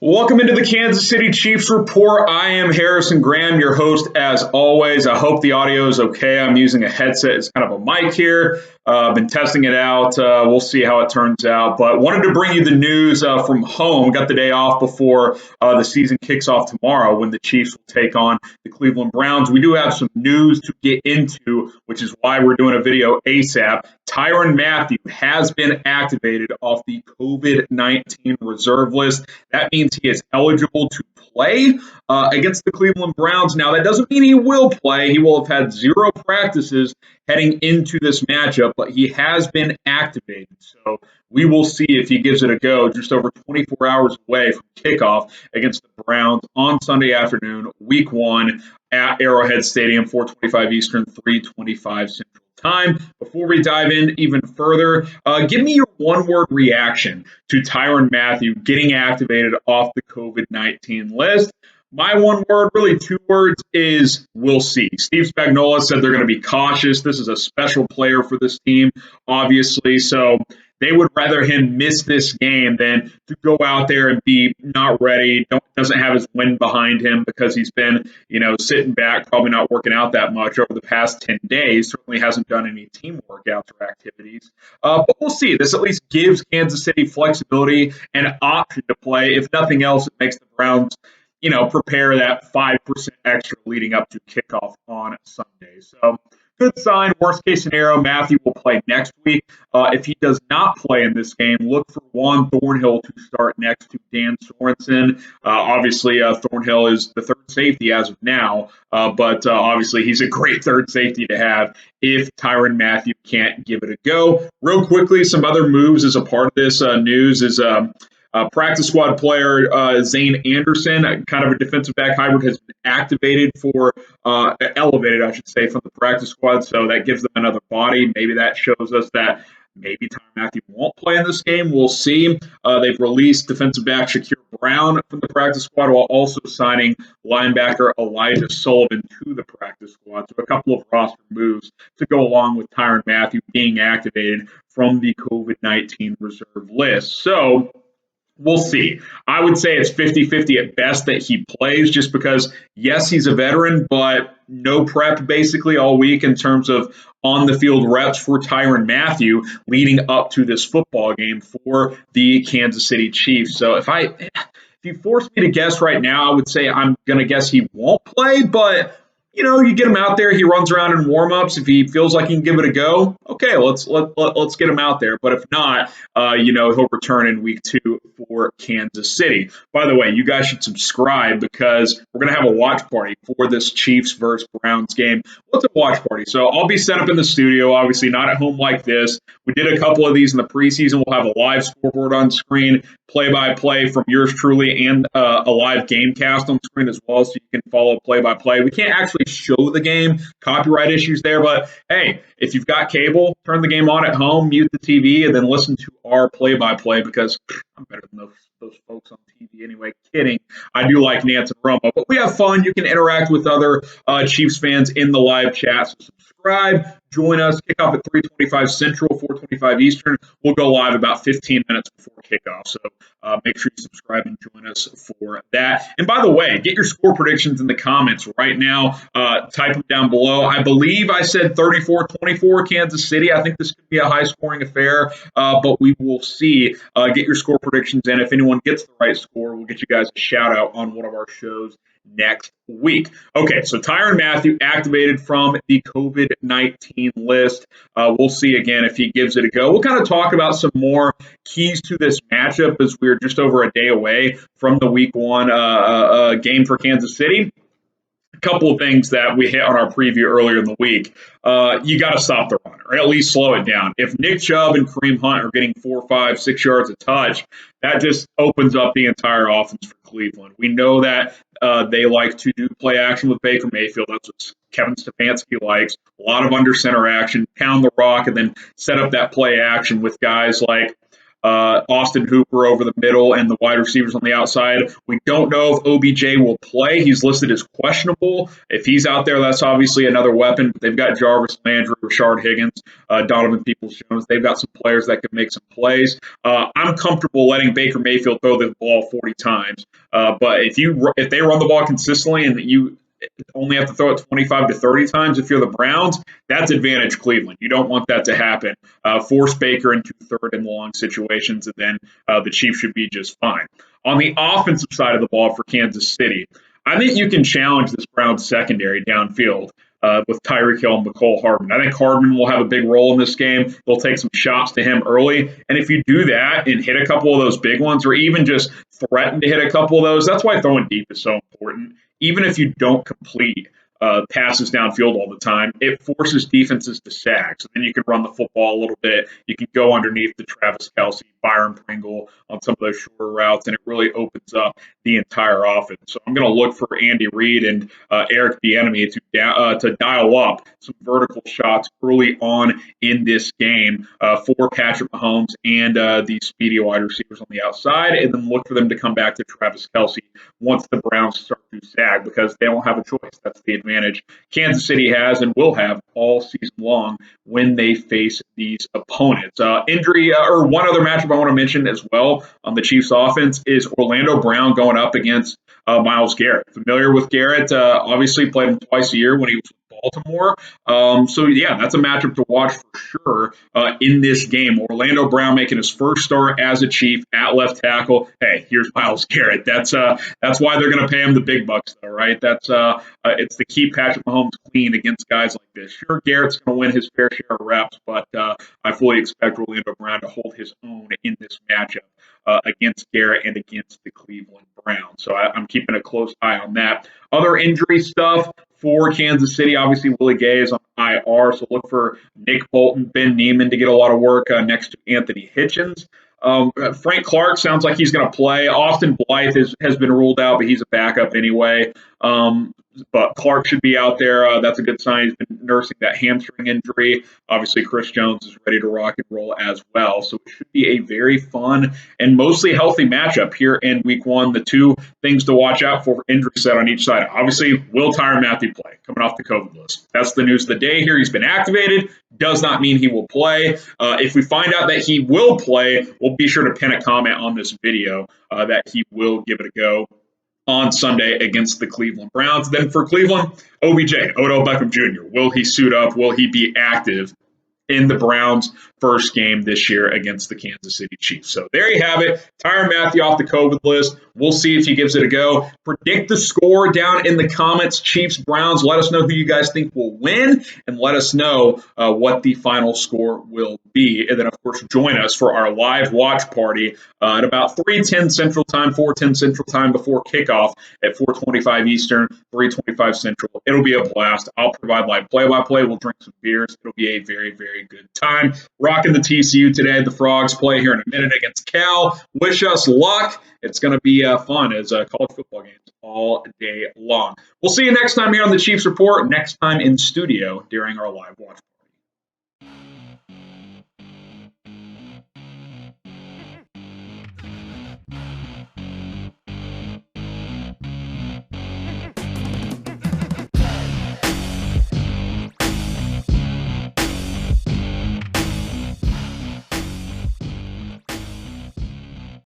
Welcome into the Kansas City Chiefs Report. I am Harrison Graham, your host as always. I hope the audio is okay. I'm using a headset as kind of a mic here. I've been testing it out. We'll see how it turns out. But wanted to bring you the news from home. Got the day off before the season kicks off tomorrow when the Chiefs will take on the Cleveland Browns. We do have some news to get into, which is why we're doing a video ASAP. Tyrann Mathieu has been activated off the COVID-19 reserve list. That means he is eligible to play against the Cleveland Browns. Now, that doesn't mean he will play. He will have had zero practices heading into this matchup, but he has been activated. So we will see if he gives it a go just over 24 hours away from kickoff against the Browns on Sunday afternoon, week one at Arrowhead Stadium, 4:25 Eastern, 3:25 Central Time. Before we dive in even further, give me your one-word reaction to Tyrann Mathieu getting activated off the COVID-19 list. My one word, really two words, is we'll see. Steve Spagnuolo said they're going to be cautious. This is a special player for this team, obviously. So they would rather him miss this game than to go out there and be not ready, doesn't have his wind behind him because he's been, sitting back, probably not working out that much over the past 10 days. Certainly hasn't done any team workouts or activities. But we'll see. This at least gives Kansas City flexibility and option to play. If nothing else, it makes the Browns prepare that 5% extra leading up to kickoff on Sunday. So good sign. Worst case scenario, Mathieu will play next week. If he does not play in this game, look for Juan Thornhill to start next to Dan Sorensen. Obviously, Thornhill is the third safety as of now, but obviously he's a great third safety to have if Tyrann Mathieu can't give it a go. Real quickly, some other moves as a part of this news is practice squad player Zayne Anderson, kind of a defensive back hybrid, has been activated elevated, I should say, from the practice squad. So that gives them another body. Maybe that shows us that maybe Tyrann Mathieu won't play in this game. We'll see. They've released defensive back Shakur Brown from the practice squad while also signing linebacker Elijah Sullivan to the practice squad. So a couple of roster moves to go along with Tyrann Mathieu being activated from the COVID-19 reserve list. So we'll see. I would say it's 50-50 at best that he plays just because, yes, he's a veteran, but no prep basically all week in terms of on-the-field reps for Tyrann Mathieu leading up to this football game for the Kansas City Chiefs. So if you force me to guess right now, I would say I'm going to guess he won't play, but you get him out there. He runs around in warm-ups. If he feels like he can give it a go, okay, let's get him out there. But if not, he'll return in week two for Kansas City. By the way, you guys should subscribe because we're going to have a watch party for this Chiefs versus Browns game. What's a watch party? So I'll be set up in the studio, obviously not at home like this. We did a couple of these in the preseason. We'll have a live scoreboard on screen, play-by-play from yours truly, and a live game cast on screen as well, so you can follow play-by-play. We can't actually show the game, copyright issues there, but hey, if you've got cable, turn the game on at home, mute the TV, and then listen to our play-by-play because I'm better than those folks on TV anyway. Kidding. I do like Nance and Romo, but we have fun. You can interact with other Chiefs fans in the live chat, so subscribe. Join us. Kickoff at 3:25 Central, 4:25 Eastern. We'll go live about 15 minutes before kickoff. So make sure you subscribe and join us for that. And by the way, get your score predictions in the comments right now. Type them down below. I believe I said 34-24 Kansas City. I think this could be a high-scoring affair, but we will see. Get your score predictions in. If anyone gets the right score, we'll get you guys a shout-out on one of our shows next week. Okay, so Tyrann Mathieu activated from the COVID-19 list. We'll see again if he gives it a go. We'll kind of talk about some more keys to this matchup as we're just over a day away from the week one game for Kansas City. Couple of things that we hit on our preview earlier in the week. You got to stop the run, or at least slow it down. If Nick Chubb and Kareem Hunt are getting 4, 5, 6 yards a touch, that just opens up the entire offense for Cleveland. We know that they like to do play action with Baker Mayfield. That's what Kevin Stefanski likes. A lot of under center action, pound the rock, and then set up that play action with guys like Austin Hooper over the middle and the wide receivers on the outside. We don't know if OBJ will play. He's listed as questionable. If he's out there, that's obviously another weapon. But they've got Jarvis Landry, Rashard Higgins, Donovan Peoples-Jones. They've got some players that could make some plays. I'm comfortable letting Baker Mayfield throw the ball 40 times. But if they run the ball consistently and you only have to throw it 25 to 30 times if you're the Browns, that's advantage Cleveland. You don't want that to happen. Force Baker into third and long situations, and then the Chiefs should be just fine. On the offensive side of the ball for Kansas City, I think you can challenge this Browns secondary downfield with Tyreek Hill and Mecole Hardman. I think Hardman will have a big role in this game. They'll take some shots to him early. And if you do that and hit a couple of those big ones, or even just threaten to hit a couple of those, that's why throwing deep is so important. Even if you don't complete passes downfield all the time, it forces defenses to sag. So then you can run the football a little bit. You can go underneath the Travis Kelce, Byron Pringle on some of those shorter routes, and it really opens up the entire offense. So I'm going to look for Andy Reid and Eric Bieniemy to dial up some vertical shots early on in this game for Patrick Mahomes and the speedy wide receivers on the outside, and then look for them to come back to Travis Kelce once the Browns start to sag, because they don't have a choice. That's the advantage Kansas City has and will have all season long when they face these opponents. Injury or one other matchup I want to mention as well on the Chiefs offense is Orlando Brown going up against Myles Garrett. Familiar with Garrett, obviously played him twice a year when he was with Baltimore. So yeah, that's a matchup to watch for sure in this game. Orlando Brown making his first start as a Chief at left tackle. Hey, here's Myles Garrett. That's why they're going to pay him the big bucks, though, right? It's to keep Patrick Mahomes clean against guys like this. Sure, Garrett's going to win his fair share of reps, but I fully expect Orlando Brown to hold his own in this matchup against Garrett and against the Cleveland Browns. So I'm keeping a close eye on that. Other injury stuff for Kansas City, obviously Willie Gay is on IR, so look for Nick Bolton, Ben Neiman to get a lot of work next to Anthony Hitchens. Frank Clark sounds like he's going to play. Austin Blythe has been ruled out, but he's a backup anyway. But Clark should be out there. That's a good sign. He's been nursing that hamstring injury. Obviously, Chris Jones is ready to rock and roll as well. So it should be a very fun and mostly healthy matchup here in week one. The two things to watch out for injury set on each side. Obviously, will Tyrann Mathieu play coming off the COVID list? That's the news of the day here. He's been activated. Does not mean he will play. If we find out that he will play, we'll be sure to pin a comment on this video that he will give it a go on Sunday against the Cleveland Browns. Then for Cleveland, OBJ, Odell Beckham Jr. Will he suit up? Will he be active in the Browns' first game this year against the Kansas City Chiefs? So there you have it. Tyrann Mathieu off the COVID list. We'll see if he gives it a go. Predict the score down in the comments. Chiefs, Browns. Let us know who you guys think will win, and let us know what the final score will be. And then, of course, join us for our live watch party at about 3:10 Central Time, 4:10 Central Time before kickoff at 4:25 Eastern, 3:25 Central. It'll be a blast. I'll provide live play-by-play. We'll drink some beers. It'll be a very, very good time. Rocking the TCU today. The Frogs play here in a minute against Cal. Wish us luck. It's going to be fun as college football games all day long. We'll see you next time here on the Chiefs Report, next time in studio during our live watch.